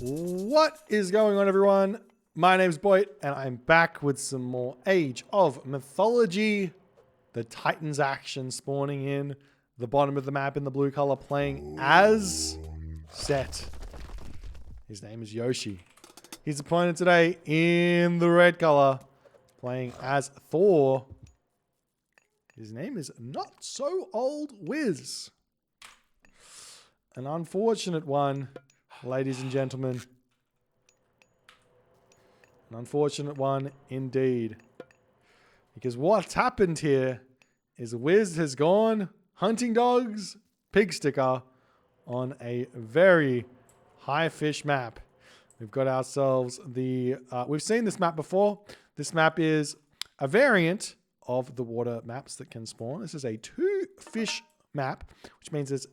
What is going on, everyone? My name's Boit, and I'm back with some more Age of Mythology. The Titans action spawning in the bottom of the map in the blue color, playing as Set. His name is Yoshii. His opponent today in the red color, playing as Thor. His name is Not So Old Wiz. An unfortunate one, ladies and gentlemen. An unfortunate one indeed. Because what's happened here is Wiz has gone hunting dogs, pig sticker on a very high fish map. We've got ourselves the... we've seen this map before. This map is a variant of the water maps that can spawn. This is a 2-fish map, which means there's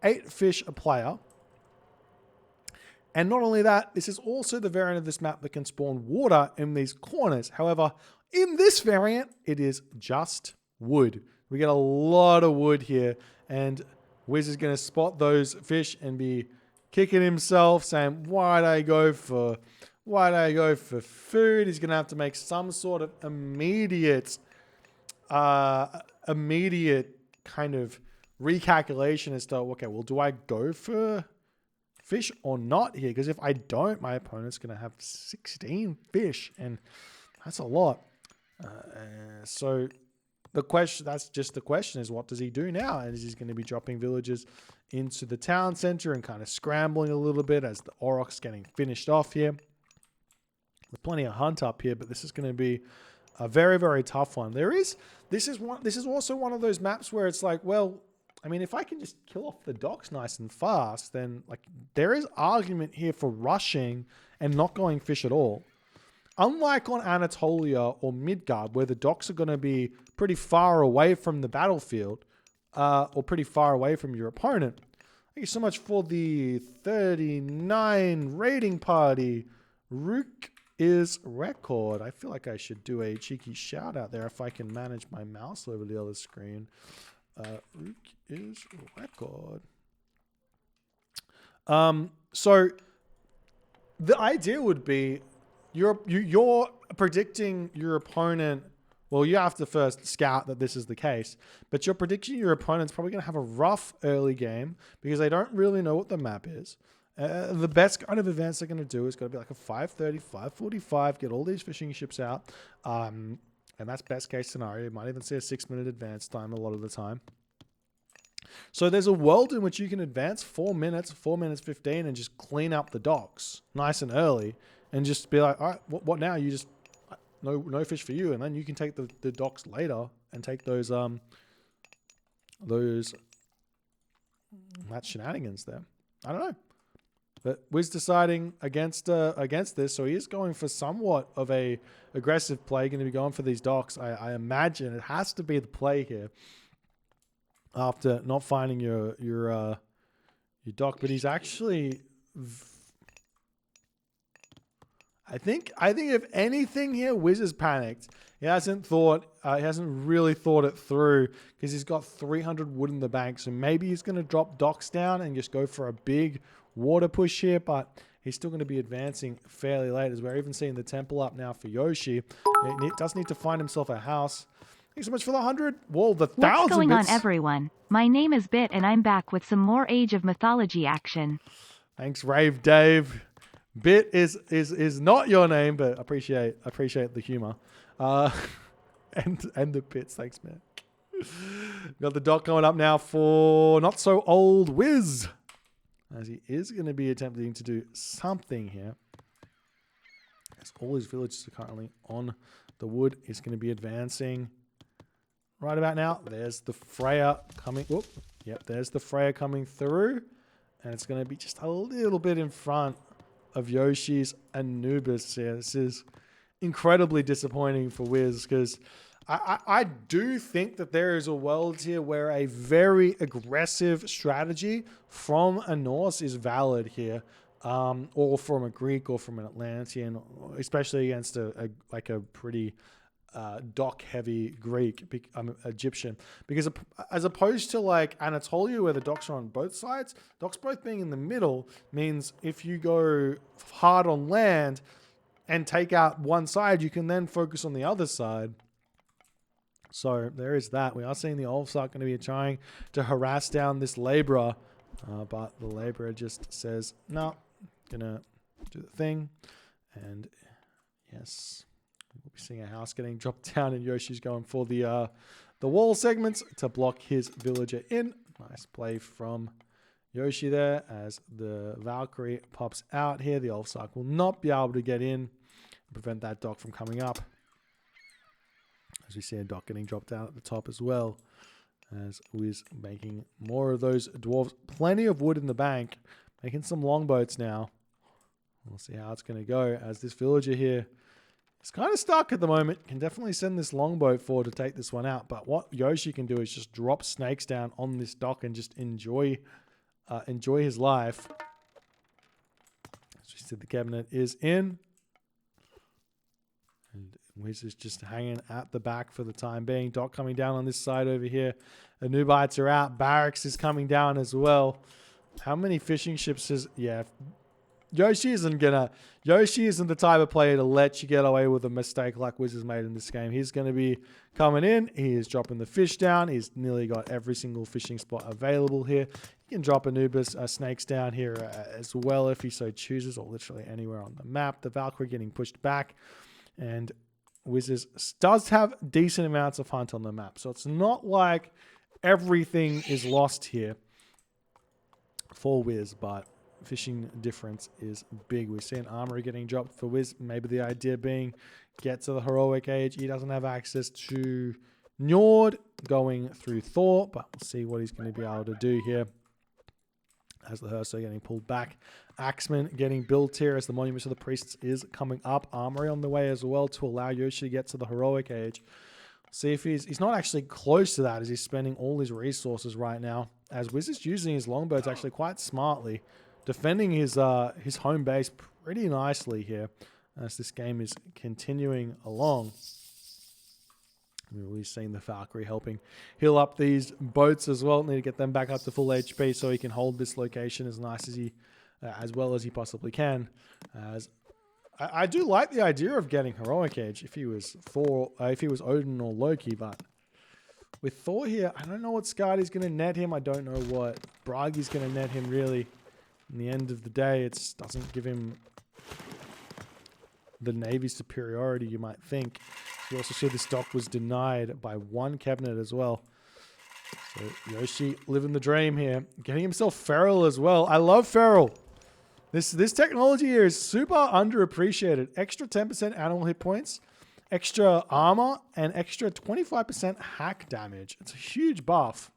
8 fish a player. And not only that, this is also the variant of this map that can spawn water in these corners. However, in this variant, it is just wood. We get a lot of wood here, and Wiz is going to spot those fish and be kicking himself, saying, why'd I go for food? He's going to have to make some sort of immediate kind of recalculation as to, okay, well, do I go for fish or not here? Because if I don't, my opponent's going to have 16 fish, and that's a lot. So that's just the question is, what does he do now? And is he going to be dropping villagers into the town center and kind of scrambling a little bit as the Aurochs getting finished off here? There's plenty of hunt up here, but this is going to be a very, very tough one. This is also one of those maps where it's like, well, I mean, if I can just kill off the docks nice and fast, then like there is argument here for rushing and not going fish at all. Unlike on Anatolia or Midgard, where the docks are going to be pretty far away from the battlefield, or pretty far away from your opponent. Thank you so much for the 39 rating party. Rook is record. I feel like I should do a cheeky shout out there if I can manage my mouse over the other screen. Rook is record. So the idea would be you're predicting your opponent. Well, you have to first scout that this is the case, but you're predicting your opponent's probably going to have a rough early game because they don't really know what the map is. The best kind of events they're going to do is going to be like a 5:30, 5:45, get all these fishing ships out. And that's best case scenario. You might even see a 6-minute advance time a lot of the time. So there's a world in which you can advance 4 minutes 15, and just clean up the docks nice and early and just be like, all right, what now? You just, no fish for you. And then you can take the docks later and take those match shenanigans there. I don't know. But Wiz deciding against this, so he is going for somewhat of a aggressive play, going to be going for these docks. I imagine it has to be the play here after not finding your dock. But he's actually, I think if anything here, Wiz has panicked. He hasn't really thought it through because he's got 300 wood in the bank. So maybe he's going to drop docks down and just go for a big water push here, but he's still going to be advancing fairly late, as we're even seeing the temple up now for Yoshii. He does need to find himself a house. Thanks so much for the 100. Whoa, the 1,000 What's going bits. on, everyone? My name is Bit, and I'm back with some more Age of Mythology action. Thanks, Rave Dave. Bit is not your name, but appreciate the humor. And the bits. Thanks, man. Got the dock going up now for Not So Old Wiz, as he is going to be attempting to do something here. As all his villages are currently on the wood, he's going to be advancing right about now. There's the Freya coming. Whoop. Yep, there's the Freya coming through. And it's going to be just a little bit in front of Yoshii's Anubis here. This is incredibly disappointing for Wiz, because I do think that there is a world here where a very aggressive strategy from a Norse is valid here, or from a Greek or from an Atlantean, especially against a pretty dock-heavy Egyptian, because as opposed to like Anatolia, where the docks are on both sides, docks both being in the middle means if you go hard on land and take out one side, you can then focus on the other side. So there is that. We are seeing the Ulfsark going to be trying to harass down this laborer, but the laborer just says, "No, gonna do the thing," and yes. We'll be seeing a house getting dropped down, and Yoshi's going for the wall segments to block his villager in. Nice play from Yoshii there as the Valkyrie pops out here. The Ulfsark will not be able to get in and prevent that dock from coming up. As we see a dock getting dropped down at the top as well. As Wiz making more of those dwarves. Plenty of wood in the bank. Making some longboats now. We'll see how it's going to go as this villager here is kind of stuck at the moment. Can definitely send this longboat forward to take this one out. But what Yoshii can do is just drop snakes down on this dock and just enjoy his life. As we said, the cabinet is in. And Wiz is just hanging at the back for the time being. Dock coming down on this side over here. The Anubites are out. Barracks is coming down as well. How many fishing ships is... Yeah, Yoshii isn't the type of player to let you get away with a mistake like Wiz has made in this game. He's going to be coming in. He is dropping the fish down. He's nearly got every single fishing spot available here. He can drop Anubis snakes down here as well if he so chooses, or literally anywhere on the map. The Valkyrie getting pushed back. And Wiz does have decent amounts of hunt on the map. So it's not like everything is lost here for Wiz, but fishing difference is big. We see an armory getting dropped for Wiz. Maybe the idea being get to the heroic age. He doesn't have access to Njord going through Thor, but we'll see what he's going to be able to do here. As the Herso getting pulled back. Axeman getting built here as the Monuments of the Priests is coming up. Armory on the way as well to allow Yoshii to get to the heroic age. See if he's not actually close to that as he's spending all his resources right now. As Wiz is using his longboats actually quite smartly. Defending his home base pretty nicely here as this game is continuing along. We've seen the Valkyrie helping heal up these boats as well. Need to get them back up to full HP so he can hold this location as nice as as well as he possibly can. As I do like the idea of getting heroic age if he was Odin or Loki, but with Thor here, I don't know what Skardi's going to net him. I don't know what Bragi's going to net him really. In the end of the day, it doesn't give him the Navy superiority you might think. You also see this dock was denied by one cabinet as well. So Yoshii living the dream here. Getting himself feral as well. I love feral. This technology here is super underappreciated. Extra 10% animal hit points, extra armor, and extra 25% hack damage. It's a huge buff.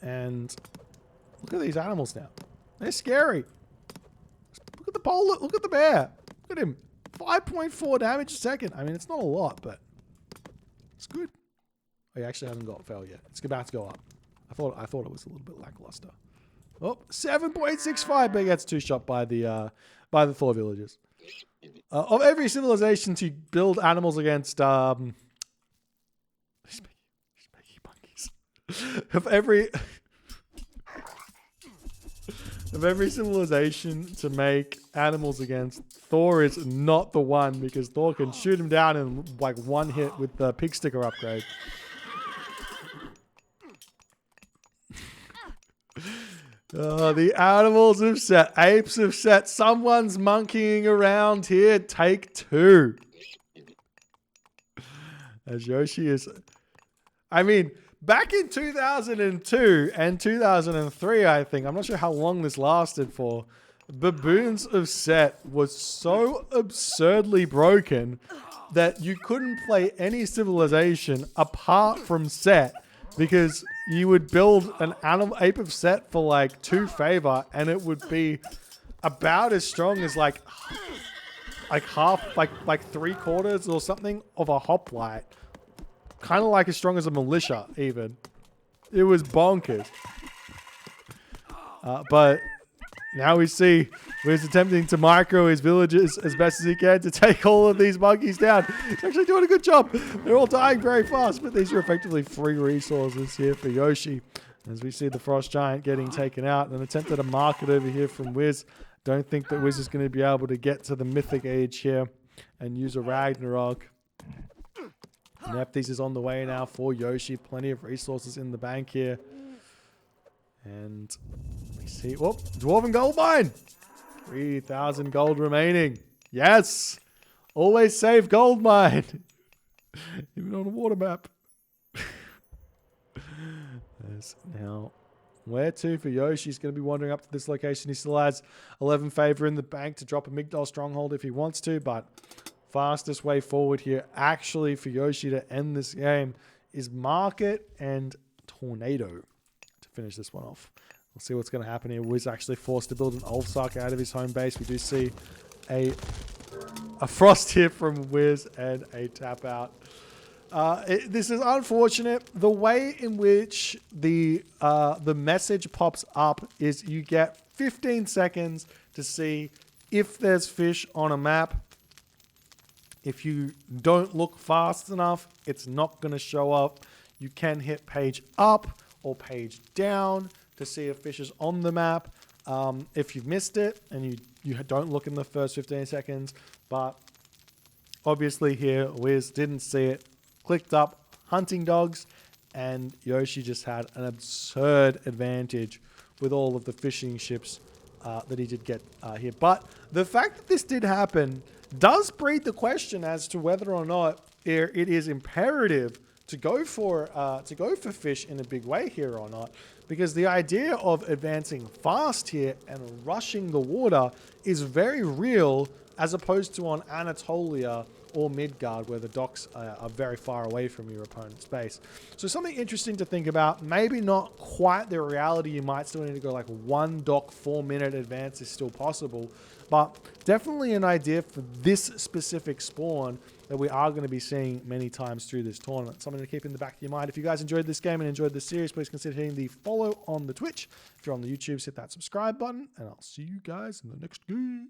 And look at these animals now. They're scary. Look at the polar. Look at the bear. Look at him. 5.4 damage a second. I mean, it's not a lot, but it's good. Oh, he actually hasn't got fail yet. It's about to go up. I thought it was a little bit lackluster. Oh, 7.65, but gets two-shot by the Thor villagers. Of every civilization to build animals against monkeys. Of every civilization to make animals against, Thor is not the one, because Thor can shoot him down in like one hit with the pig sticker upgrade. The animals have set. Apes have set. Someone's monkeying around here. Take two. As Yoshii is... I mean, back in 2002 and 2003, I think, I'm not sure how long this lasted for, Baboons of Set was so absurdly broken that you couldn't play any civilization apart from Set, because you would build an ape of Set for like 2 favor and it would be about as strong as like half, like 3/4 or something of a hoplite. Kind of like as strong as a militia, even. It was bonkers. But now we see Wiz attempting to micro his villagers as best as he can to take all of these monkeys down. He's actually doing a good job. They're all dying very fast, but these are effectively free resources here for Yoshii. As we see the Frost Giant getting taken out. An attempt at a market over here from Wiz. Don't think that Wiz is going to be able to get to the Mythic Age here and use a Ragnarok. Nephthys is on the way now for Yoshii. Plenty of resources in the bank here. And we see, oh, Dwarven Gold Mine. 3,000 gold remaining. Yes. Always save gold mine. Even on a water map. Now, where to for Yoshii? He's going to be wandering up to this location. He still has 11 favor in the bank to drop a Migdol stronghold if he wants to, but fastest way forward here actually for Yoshii to end this game is Market and Tornado to finish this one off. We'll see what's going to happen here. Wiz actually forced to build an Ulfsark out of his home base. We do see a Frost here from Wiz and a tap out. This is unfortunate. The way in which the message pops up is you get 15 seconds to see if there's fish on a map. If you don't look fast enough, it's not going to show up. You can hit page up or page down to see if fish is on the map. If you've missed it and you don't look in the first 15 seconds, but obviously here Wiz didn't see it. Clicked up hunting dogs, and Yoshii just had an absurd advantage with all of the fishing ships that he did get here. But the fact that this did happen does breed the question as to whether or not it is imperative to go for fish in a big way here or not, because the idea of advancing fast here and rushing the water is very real, as opposed to on Anatolia or Midgard, where the docks are very far away from your opponent's base. So something interesting to think about. Maybe not quite the reality. You might still need to go like 1 dock 4-minute advance is still possible, but definitely an idea for this specific spawn that we are going to be seeing many times through this tournament. Something to keep in the back of your mind. If you guys enjoyed this game and enjoyed this series, please consider hitting the follow on the Twitch. If you're on the YouTube, hit that subscribe button, and I'll see you guys in the next game.